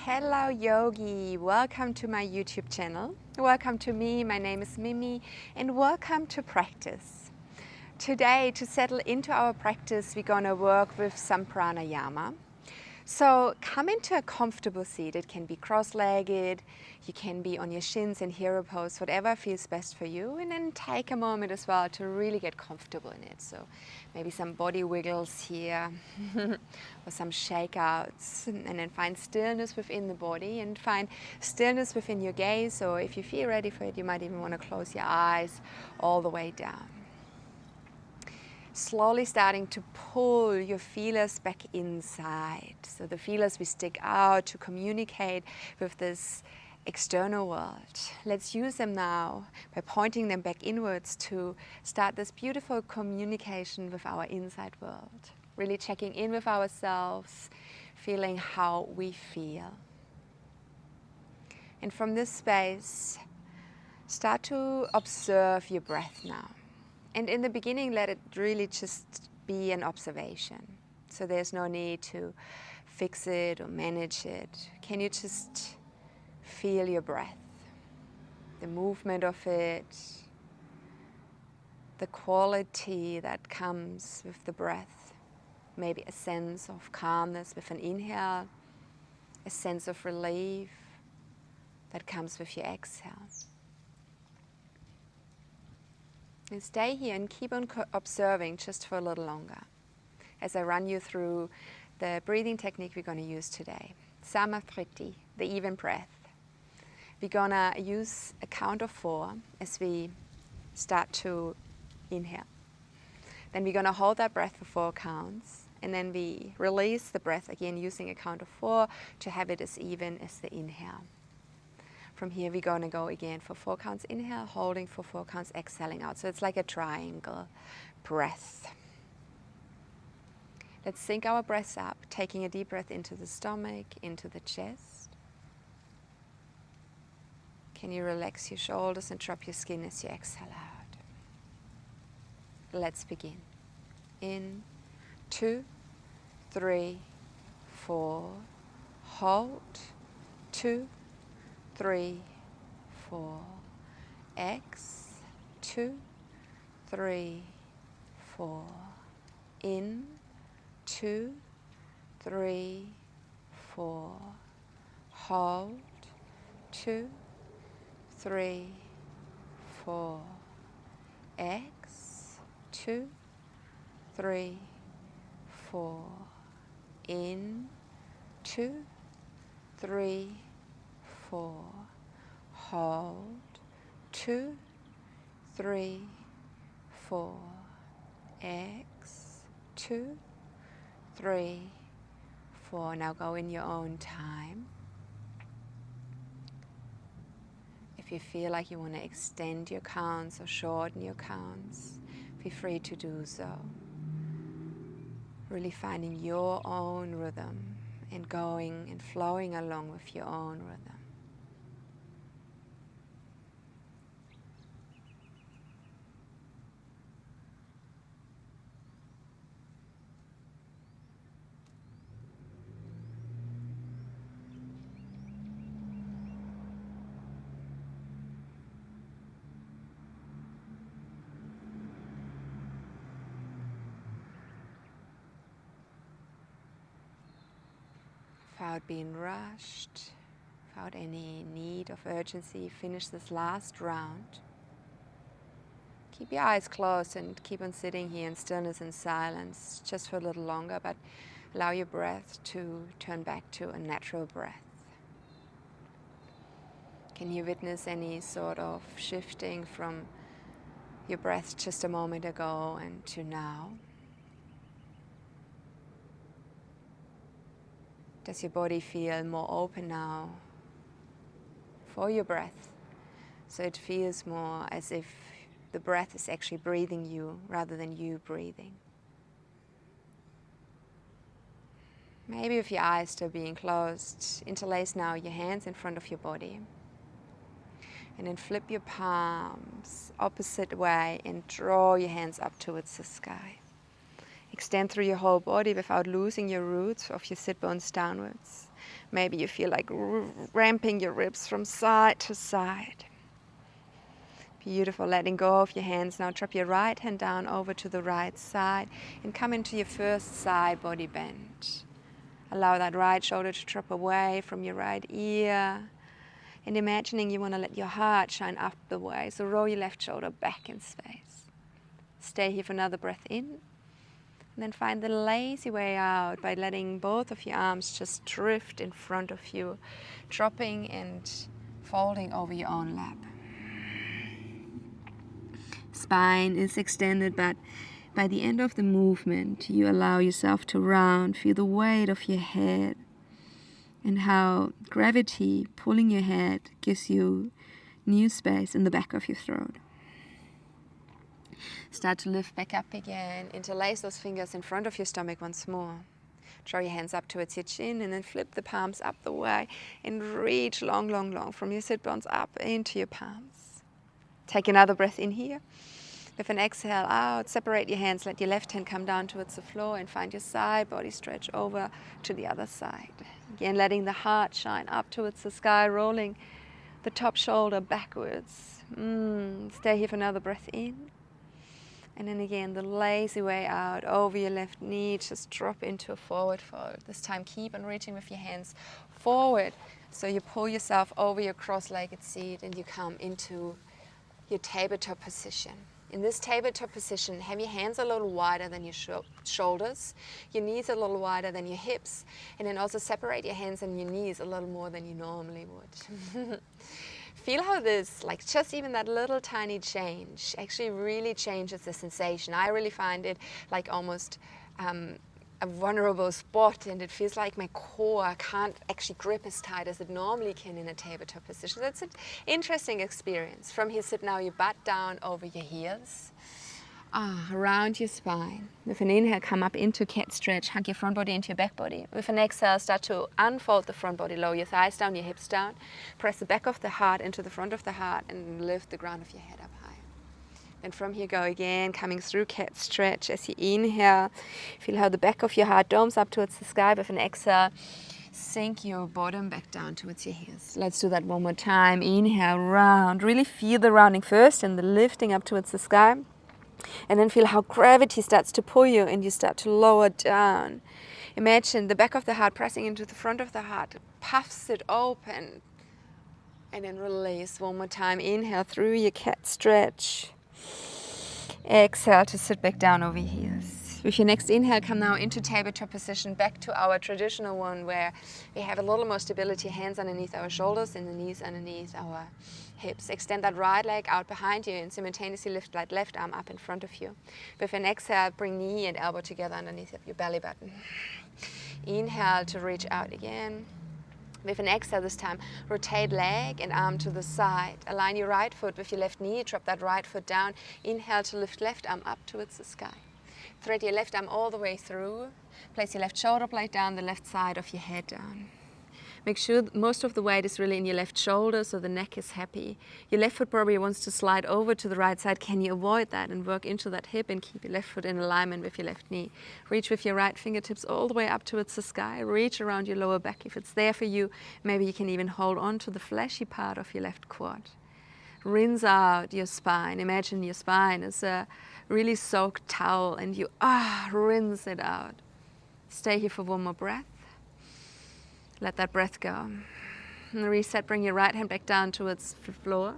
Hello Yogi, welcome to my YouTube channel. Welcome to me, my name is Mimi, and welcome to practice. Today, to settle into our practice, we're going to work with some pranayama. So come into a comfortable seat. It can be cross-legged, you can be on your shins in hero pose, whatever feels best for you. And then take a moment as well to really get comfortable in it. So maybe some body wiggles here or some shakeouts. And then find stillness within the body and find stillness within your gaze. Or if you feel ready for it, you might even want to close your eyes all the way down. Slowly starting to pull your feelers back inside. So the feelers we stick out to communicate with this external world. Let's use them now by pointing them back inwards to start this beautiful communication with our inside world. Really checking in with ourselves, feeling how we feel. And from this space, start to observe your breath now. And in the beginning, let it really just be an observation. So there's no need to fix it or manage it. Can you just feel your breath, the movement of it, the quality that comes with the breath, maybe a sense of calmness with an inhale, a sense of relief that comes with your exhale. And stay here and keep on observing just for a little longer as I run you through the breathing technique we're going to use today. Samavriti, the even breath. We're going to use a count of 4 as we start to inhale. Then we're going to hold that breath for 4 counts. And then we release the breath again using a count of 4 to have it as even as the inhale. From here, we're going to go again for 4 counts inhale, holding for 4 counts, exhaling out. So it's like a triangle breath. Let's sync our breaths up, taking a deep breath into the stomach, into the chest. Can you relax your shoulders and drop your skin as you exhale out? Let's begin. In, 2, 3, 4. Hold, 2, 3, 4. X, 2, 3, 4. In, 2, 3, 4. Hold, 2, 3, 4. X, 2, 3, 4. In, 2, 3, 4. Hold, 2, 3, 4. X, 2, 3, 4. Now go in your own time. If you feel like you want to extend your counts or shorten your counts, feel free to do so. Really finding your own rhythm and going and flowing along with your own rhythm. Without being rushed, without any need of urgency, finish this last round. Keep your eyes closed and keep on sitting here in stillness and silence just for a little longer, but allow your breath to turn back to a natural breath. Can you witness any sort of shifting from your breath just a moment ago and to now? Does your body feel more open now for your breath? So it feels more as if the breath is actually breathing you rather than you breathing. Maybe with your eyes still being closed, interlace now your hands in front of your body. And then flip your palms opposite way and draw your hands up towards the sky. Extend through your whole body without losing your roots of your sit bones downwards. Maybe you feel like ramping your ribs from side to side. Beautiful. Letting go of your hands. Now drop your right hand down over to the right side and come into your first side body bend. Allow that right shoulder to drop away from your right ear. And imagining you want to let your heart shine up the way. So roll your left shoulder back in space. Stay here for another breath in. And then find the lazy way out by letting both of your arms just drift in front of you, dropping and folding over your own lap. Spine is extended, but by the end of the movement, you allow yourself to round, feel the weight of your head and how gravity pulling your head gives you new space in the back of your throat. Start to lift back up again. Interlace those fingers in front of your stomach once more. Draw your hands up towards your chin and then flip the palms up the way and reach long, long, long from your sit bones up into your palms. Take another breath in here. With an exhale out, separate your hands, let your left hand come down towards the floor and find your side body stretch over to the other side. Again, letting the heart shine up towards the sky, rolling the top shoulder backwards. Stay here for another breath in. And then again, the lazy way out over your left knee, just drop into a forward fold. This time keep on reaching with your hands forward. So you pull yourself over your cross-legged seat and you come into your tabletop position. In this tabletop position, have your hands a little wider than your shoulders, your knees a little wider than your hips, and then also separate your hands and your knees a little more than you normally would. Feel how this, like just even that little tiny change actually really changes the sensation. I really find it like almost a vulnerable spot, and it feels like my core can't actually grip as tight as it normally can in a tabletop position. That's an interesting experience. From here, sit now your butt down over your heels, around your spine. With an inhale, come up into cat stretch, hug your front body into your back body. With an exhale, start to unfold the front body, lower your thighs down, your hips down. Press the back of the heart into the front of the heart and lift the ground of your head up high. And from here, go again, coming through cat stretch. As you inhale, feel how the back of your heart domes up towards the sky. With an exhale, sink your bottom back down towards your heels. Let's do that one more time. Inhale, round. Really feel the rounding first and the lifting up towards the sky. And then feel how gravity starts to pull you and you start to lower down. Imagine the back of the heart pressing into the front of the heart. It puffs it open. And then release one more time. Inhale through your cat stretch. Exhale to sit back down over your heels. With your next inhale, come now into tabletop position, back to our traditional one where we have a little more stability, hands underneath our shoulders and the knees underneath our hips. Extend that right leg out behind you and simultaneously lift that left arm up in front of you. With an exhale, bring knee and elbow together underneath your belly button. Inhale to reach out again. With an exhale this time, rotate leg and arm to the side. Align your right foot with your left knee, drop that right foot down. Inhale to lift left arm up towards the sky. Thread your left arm all the way through. Place your left shoulder blade down, the left side of your head down. Make sure most of the weight is really in your left shoulder, so the neck is happy. Your left foot probably wants to slide over to the right side. Can you avoid that and work into that hip and keep your left foot in alignment with your left knee? Reach with your right fingertips all the way up towards the sky. Reach around your lower back. If it's there for you, maybe you can even hold on to the fleshy part of your left quad. Rinse out your spine. Imagine your spine is a really soaked towel and you rinse it out. Stay here for one more breath. Let that breath go. And reset, bring your right hand back down towards the floor.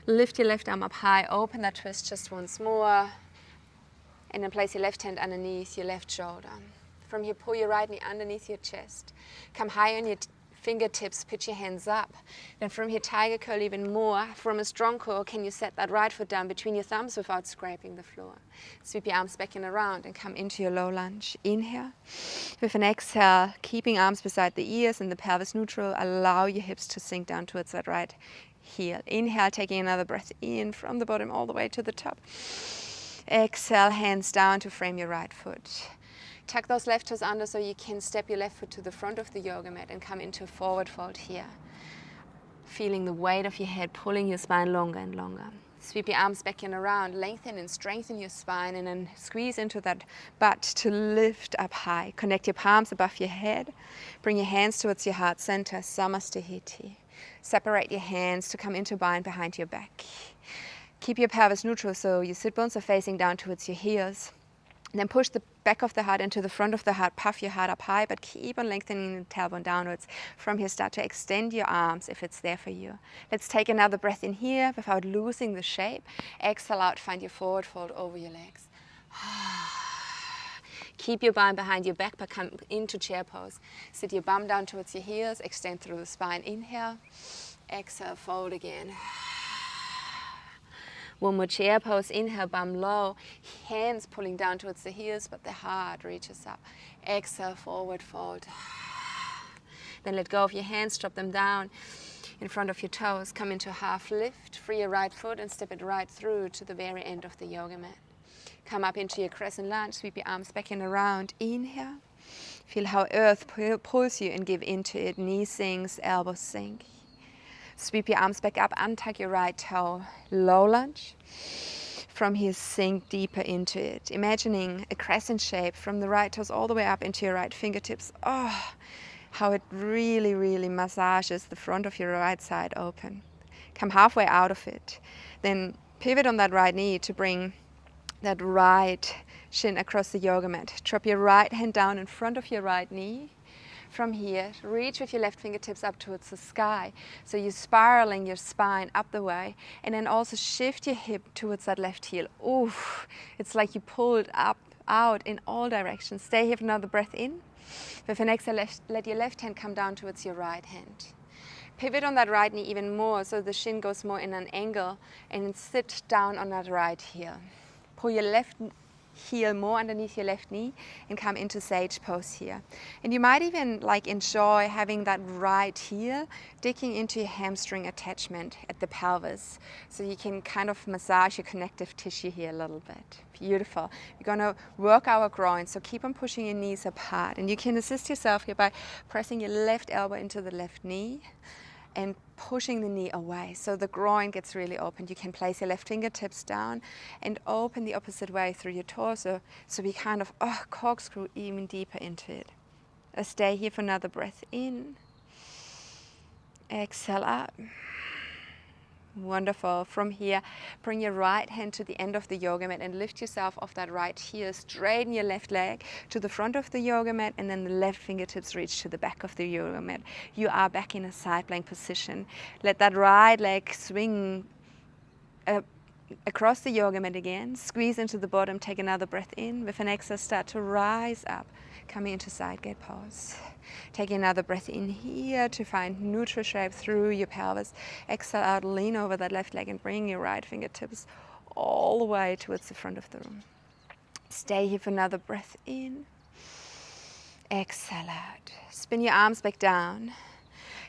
Lift your left arm up high, open that twist just once more. And then place your left hand underneath your left shoulder. From here, pull your right knee underneath your chest. Come high on your fingertips, pitch your hands up. Then from here, tiger curl even more. From a strong core, can you set that right foot down between your thumbs without scraping the floor? Sweep your arms back and around and come into your low lunge. Inhale. With an exhale, keeping arms beside the ears and the pelvis neutral, allow your hips to sink down towards that right heel. Inhale, taking another breath in from the bottom all the way to the top. Exhale, hands down to frame your right foot. Tuck those left toes under so you can step your left foot to the front of the yoga mat and come into a forward fold here. Feeling the weight of your head pulling your spine longer and longer. Sweep your arms back and around, lengthen and strengthen your spine, and then squeeze into that butt to lift up high. Connect your palms above your head. Bring your hands towards your heart center, Namaste. Separate your hands to come into bind behind your back. Keep your pelvis neutral so your sit bones are facing down towards your heels. And then push the back of the heart into the front of the heart, puff your heart up high, but keep on lengthening the tailbone downwards. From here, start to extend your arms if it's there for you. Let's take another breath in here without losing the shape. Exhale out, find your forward fold over your legs. Keep your bind behind your back, but come into chair pose. Sit your bum down towards your heels, extend through the spine. Inhale, exhale, fold again. One more chair pose, inhale, bum low, hands pulling down towards the heels, but the heart reaches up. Exhale, forward fold. Then let go of your hands, drop them down in front of your toes. Come into half lift, free your right foot and step it right through to the very end of the yoga mat. Come up into your crescent lunge, sweep your arms back and around. Inhale. Feel how earth pulls you and give into it. Knees sinks, elbows sink. Sweep your arms back up, untuck your right toe, low lunge. From here, sink deeper into it. Imagining a crescent shape from the right toes all the way up into your right fingertips. Oh, how it really, really massages the front of your right side open. Come halfway out of it. Then pivot on that right knee to bring that right shin across the yoga mat. Drop your right hand down in front of your right knee. From here, reach with your left fingertips up towards the sky. So you're spiraling your spine up the way. And then also shift your hip towards that left heel. Oof, it's like you pulled up, out in all directions. Stay here for another breath in. With an exhale, let your left hand come down towards your right hand. Pivot on that right knee even more so the shin goes more in an angle, and sit down on that right heel. Pull your left heel more underneath your left knee and come into sage pose here. And you might even enjoy having that right heel digging into your hamstring attachment at the pelvis, so you can kind of massage your connective tissue here a little bit. Beautiful. We're going to work our groin, so keep on pushing your knees apart, and you can assist yourself here by pressing your left elbow into the left knee and pushing the knee away so the groin gets really open. You can place your left fingertips down and open the opposite way through your torso, so we kind of corkscrew even deeper into it. Stay here for another breath in. Exhale out. Wonderful. From here, bring your right hand to the end of the yoga mat and lift yourself off that right heel. Straighten your left leg to the front of the yoga mat, and then the left fingertips reach to the back of the yoga mat. You are back in a side plank position. Let that right leg swing across the yoga mat again. Squeeze into the bottom. Take another breath in. With an exhale, start to rise up. Coming into side gate pose. Take another breath in here to find neutral shape through your pelvis. Exhale out, lean over that left leg and bring your right fingertips all the way towards the front of the room. Stay here for another breath in. Exhale out. Spin your arms back down.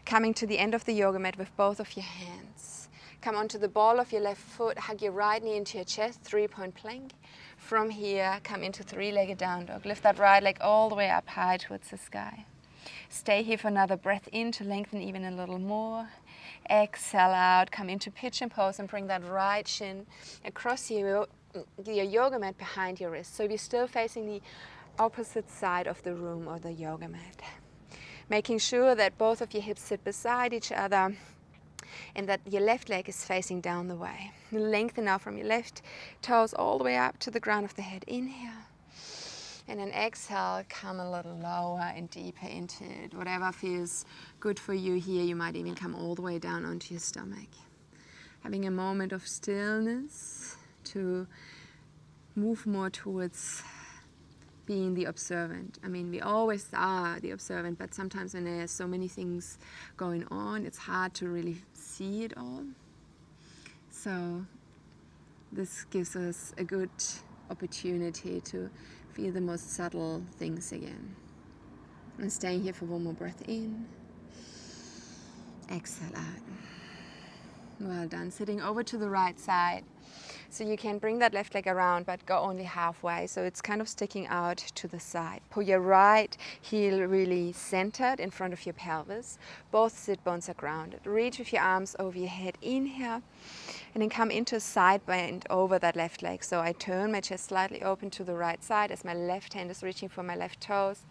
Coming to the end of the yoga mat with both of your hands. Come onto the ball of your left foot, hug your right knee into your chest, 3-point plank. From here, come into 3-legged down dog. Lift that right leg all the way up high towards the sky. Stay here for another breath in to lengthen even a little more. Exhale out, come into pigeon pose and bring that right shin across your yoga mat behind your wrist. So you're still facing the opposite side of the room or the yoga mat. Making sure that both of your hips sit beside each other and that your left leg is facing down the way. Lengthen now from your left toes all the way up to the ground of the head. Inhale. And then exhale, come a little lower and deeper into it. Whatever feels good for you here. You might even come all the way down onto your stomach. Having a moment of stillness to move more towards being the observant. I mean, we always are the observant, but sometimes when there's so many things going on, it's hard to really see it all. So this gives us a good opportunity to feel the most subtle things again. And staying here for one more breath in. Exhale out. Well done. Sitting over to the right side. So you can bring that left leg around, but go only halfway. So it's kind of sticking out to the side. Pull your right heel really centered in front of your pelvis. Both sit bones are grounded. Reach with your arms over your head. Inhale. And then come into a side bend over that left leg. So I turn my chest slightly open to the right side as my left hand is reaching for my left toes.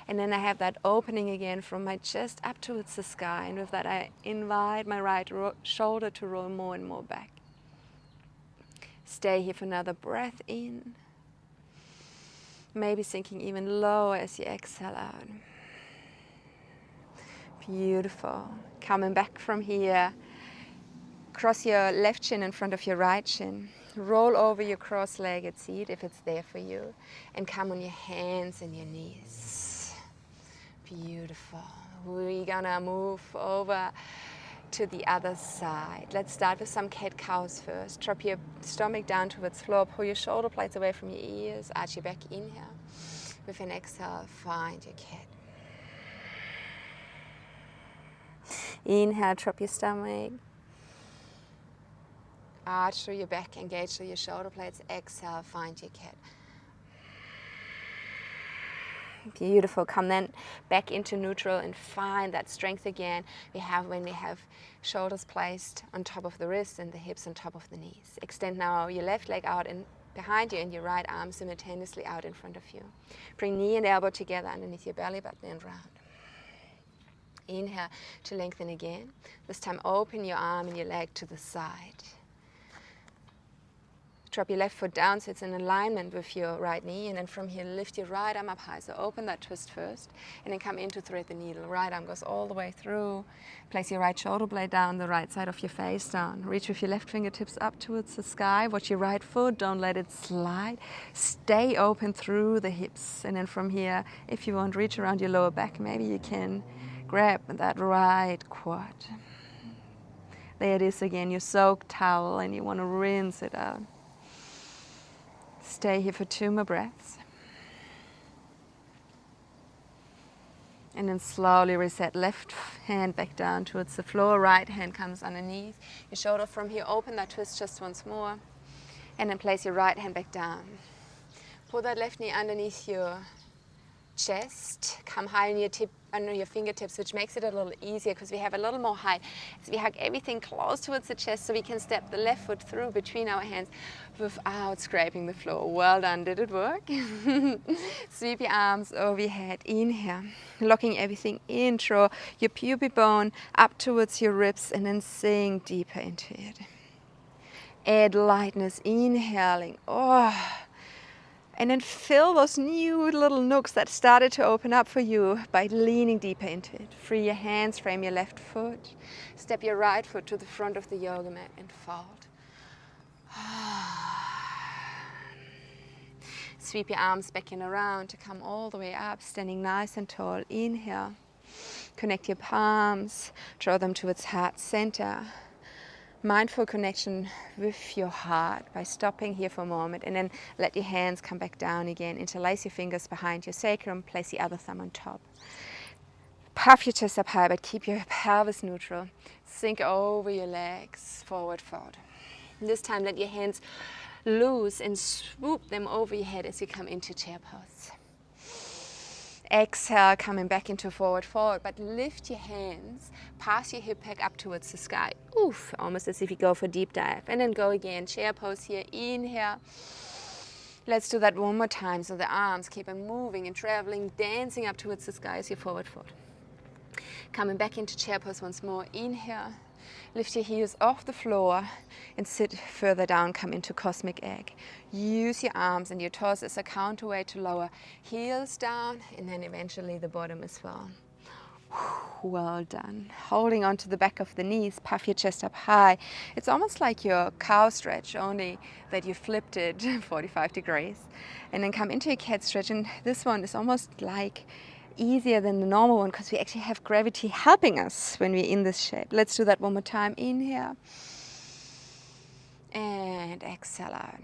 And then I have that opening again from my chest up towards the sky. And with that, I invite my right shoulder to roll more and more back. Stay here for another breath in. Maybe sinking even lower as you exhale out. Beautiful. Coming back from here. Cross your left shin in front of your right shin. Roll over your cross-legged seat if it's there for you. And come on your hands and your knees. Beautiful. We're gonna move over to the other side. Let's start with some cat-cows first. Drop your stomach down towards floor. Pull your shoulder blades away from your ears. Arch your back. Inhale. With an exhale, find your cat. Inhale, drop your stomach. Arch through your back, engage through your shoulder blades. Exhale, find your cat. Beautiful. Come then back into neutral and find that strength again we have when we have shoulders placed on top of the wrists and the hips on top of the knees. Extend now your left leg out and behind you and your right arm simultaneously out in front of you. Bring knee and elbow together underneath your belly button and round. Inhale to lengthen again. This time open your arm and your leg to the side. Drop your left foot down so it's in alignment with your right knee, and then from here lift your right arm up high. So open that twist first and then come in to thread the needle. Right arm goes all the way through. Place your right shoulder blade down, the right side of your face down. Reach with your left fingertips up towards the sky. Watch your right foot, don't let it slide. Stay open through the hips, and then from here, if you want, reach around your lower back. Maybe you can grab that right quad. There it is again, your soaked towel, and you want to rinse it out. Stay here for 2 more breaths. And then slowly reset. Left hand back down towards the floor. Right hand comes underneath your shoulder. From here, open that twist just once more. And then place your right hand back down. Pull that left knee underneath your chest. Come high on your tip, under your fingertips, which makes it a little easier because we have a little more height. So we hug everything close towards the chest so we can step the left foot through between our hands without scraping the floor. Well done. Did it work? Sweep your arms over your head. Inhale. Locking everything in. Draw your pubic bone up towards your ribs and then sink deeper into it. Add lightness. Inhaling. And then fill those new little nooks that started to open up for you by leaning deeper into it. Free your hands, frame your left foot. Step your right foot to the front of the yoga mat and fold. Sweep your arms back and around to come all the way up, standing nice and tall. Inhale. Connect your palms, draw them towards heart center. Mindful connection with your heart by stopping here for a moment, and then let your hands come back down again. Interlace your fingers behind your sacrum, place the other thumb on top. Puff your chest up high, but keep your pelvis neutral. Sink over your legs, forward fold. This time let your hands loose and swoop them over your head as you come into chair pose. Exhale, coming back into forward fold, but lift your hands, pass your hip back up towards the sky. Oof, almost as if you go for deep dive. And then go again, chair pose here. Inhale. Let's do that one more time. So the arms keep on moving and traveling, dancing up towards the sky as you forward fold. Coming back into chair pose once more. Inhale. Lift your heels off the floor and sit further down, come into cosmic egg. Use your arms and your toes as a counterweight to lower heels down, and then eventually the bottom as well. Well done. Holding onto the back of the knees, puff your chest up high. It's almost like your cow stretch, only that you flipped it 45 degrees. And then come into your cat stretch, and this one is almost like easier than the normal one because we actually have gravity helping us when we're in this shape. Let's do that one more time. Inhale and exhale out.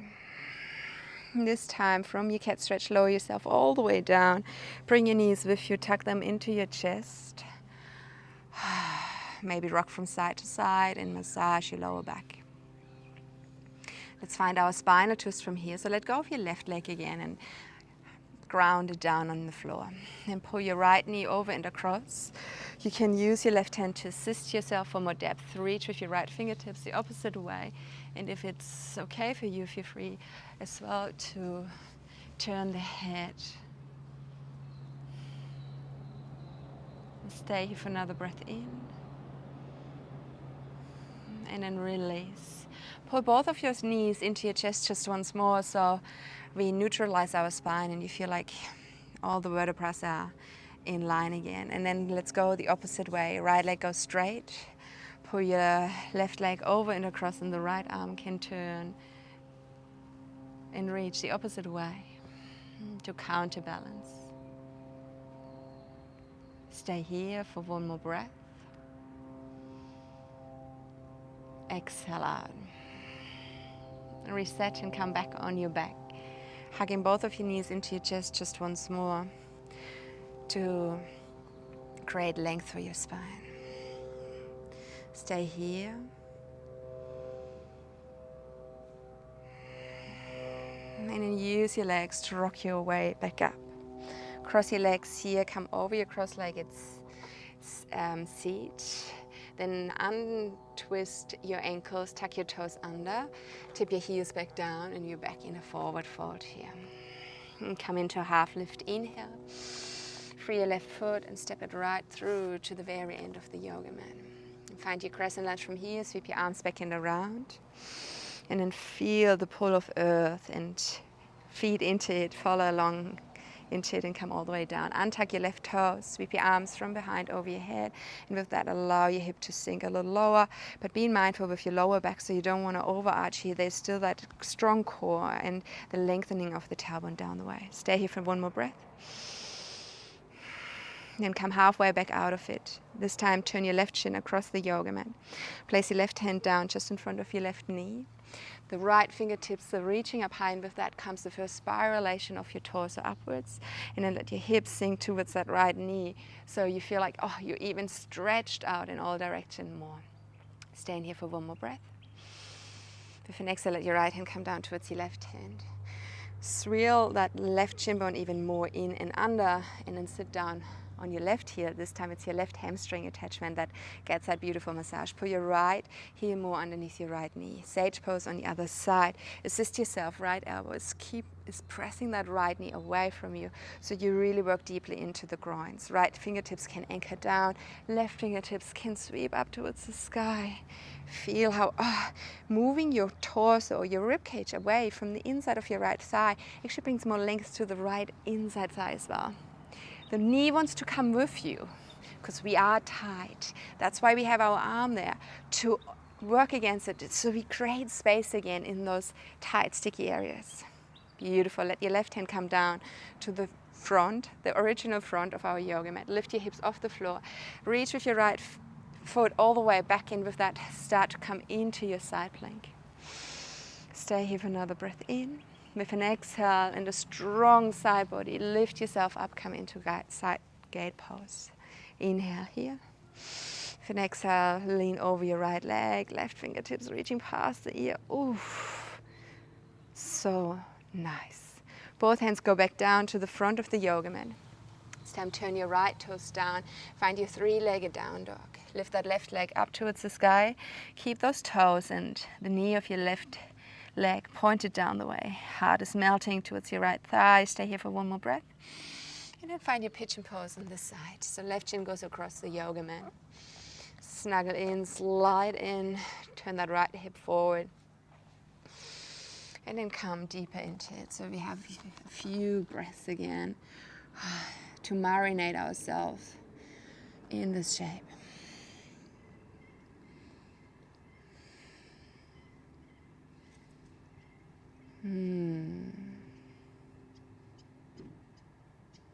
This time from your cat stretch, lower yourself all the way down. Bring your knees with you, tuck them into your chest. maybe rock from side to side and massage your lower back. Let's find our spinal twist from here. So let go of your left leg again and ground it down on the floor. And pull your right knee over and across. You can use your left hand to assist yourself for more depth. Reach with your right fingertips the opposite way. And if it's okay for you, feel free as well to turn the head. Stay here for another breath in. And then release. Pull both of your knees into your chest just once more, so we neutralize our spine and you feel like all the vertebrae are in line again. And then let's go the opposite way. Right leg goes straight. Pull your left leg over and across, and the right arm can turn and reach the opposite way to counterbalance. Stay here for one more breath. Exhale out. Reset and come back on your back. Hugging both of your knees into your chest just once more to create length for your spine. Stay here. And then use your legs to rock your way back up. Cross your legs here, come over your cross-legged seat. Then untwist your ankles, tuck your toes under, tip your heels back down, and you're back in a forward fold here. And come into a half lift, inhale. Free your left foot and step it right through to the very end of the yoga mat. And find your crescent lunge from here, sweep your arms back and around. And then feel the pull of earth and feed into it, follow along into it and come all the way down. Untuck your left toes, sweep your arms from behind over your head, and with that allow your hip to sink a little lower, but being mindful with your lower back, so you don't want to overarch here. There's still that strong core and the lengthening of the tailbone down the way. Stay here for one more breath. Then come halfway back out of it. This time turn your left shin across the yoga mat. Place your left hand down just in front of your left knee. The right fingertips are reaching up high, and with that comes the first spiralation of your torso upwards. And then let your hips sink towards that right knee, so you feel like, oh, you're even stretched out in all directions more. Stay in here for one more breath. With an exhale, let your right hand come down towards your left hand. Swirl that left shin bone even more in and under, and then sit down on your left heel. This time it's your left hamstring attachment that gets that beautiful massage. Pull your right heel more underneath your right knee. Sage pose on the other side. Assist yourself. Right elbow is pressing that right knee away from you, so you really work deeply into the groins. Right fingertips can anchor down. Left fingertips can sweep up towards the sky. Feel how moving your torso or your rib cage away from the inside of your right thigh actually brings more length to the right inside thigh as well. The knee wants to come with you because we are tight. That's why we have our arm there to work against it, so we create space again in those tight, sticky areas. Beautiful. Let your left hand come down to the front, the original front of our yoga mat. Lift your hips off the floor. Reach with your right foot all the way back in. With that, start to come into your side plank. Stay here for another breath in. With an exhale and a strong side body, lift yourself up, come into side gate pose. Inhale here. With an exhale, lean over your right leg, left fingertips reaching past the ear. Oof, so nice. Both hands go back down to the front of the yoga mat. This time turn your right toes down, find your three-legged down dog. Lift that left leg up towards the sky. Keep those toes and the knee of your left leg pointed down the way. Heart is melting towards your right thigh. Stay here for one more breath. And then find your pigeon pose on this side. So left shin goes across the yoga mat. Snuggle in, slide in, turn that right hip forward. And then come deeper into it. So we have a few breaths again to marinate ourselves in this shape.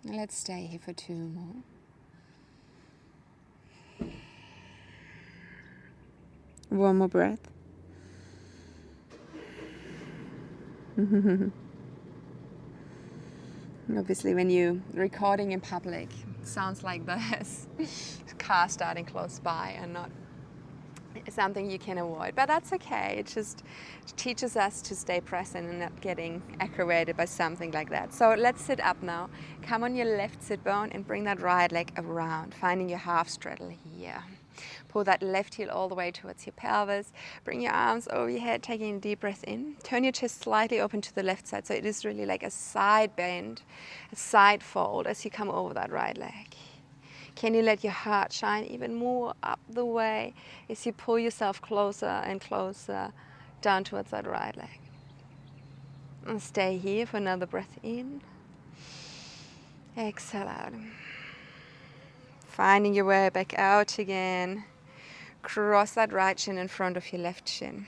Let's stay here for two more. One more breath. Obviously, when you're recording in public, it sounds like this. car starting close by and not something you can avoid, but that's okay. It just teaches us to stay present and not getting aggravated by something like that. So let's sit up now. Come on your left sit bone and bring that right leg around, finding your half straddle here. Pull that left heel all the way towards your pelvis. Bring your arms over your head, taking a deep breath in. Turn your chest slightly open to the left side, so it is really like a side bend, a side fold as you come over that right leg. Can you let your heart shine even more up the way as you pull yourself closer and closer down towards that right leg? And stay here for another breath in. Exhale out. Finding your way back out again. Cross that right shin in front of your left shin.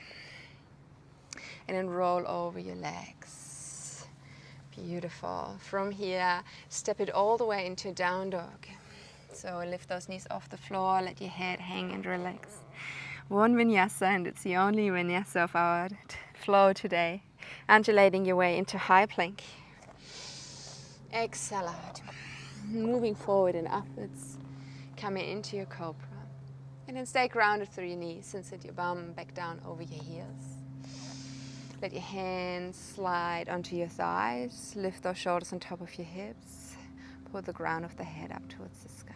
And then roll over your legs. Beautiful. From here, step it all the way into down dog. So lift those knees off the floor, let your head hang and relax. One vinyasa, and it's the only vinyasa of our flow today. Undulating your way into high plank. Exhale out. Moving forward and upwards. Coming into your cobra. And then stay grounded through your knees and sit your bum back down over your heels. Let your hands slide onto your thighs. Lift those shoulders on top of your hips. Pull the crown of the head up towards the sky.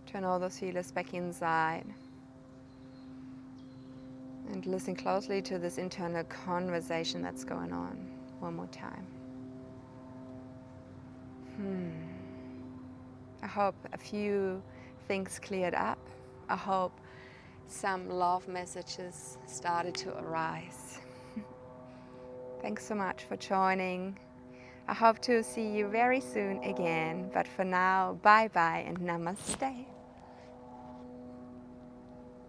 Turn all those feelers back inside. And listen closely to this internal conversation that's going on. One more time. I hope a few things cleared up. I hope some love messages started to arise. Thanks so much for joining. I hope to see you very soon again. But for now, bye-bye and namaste.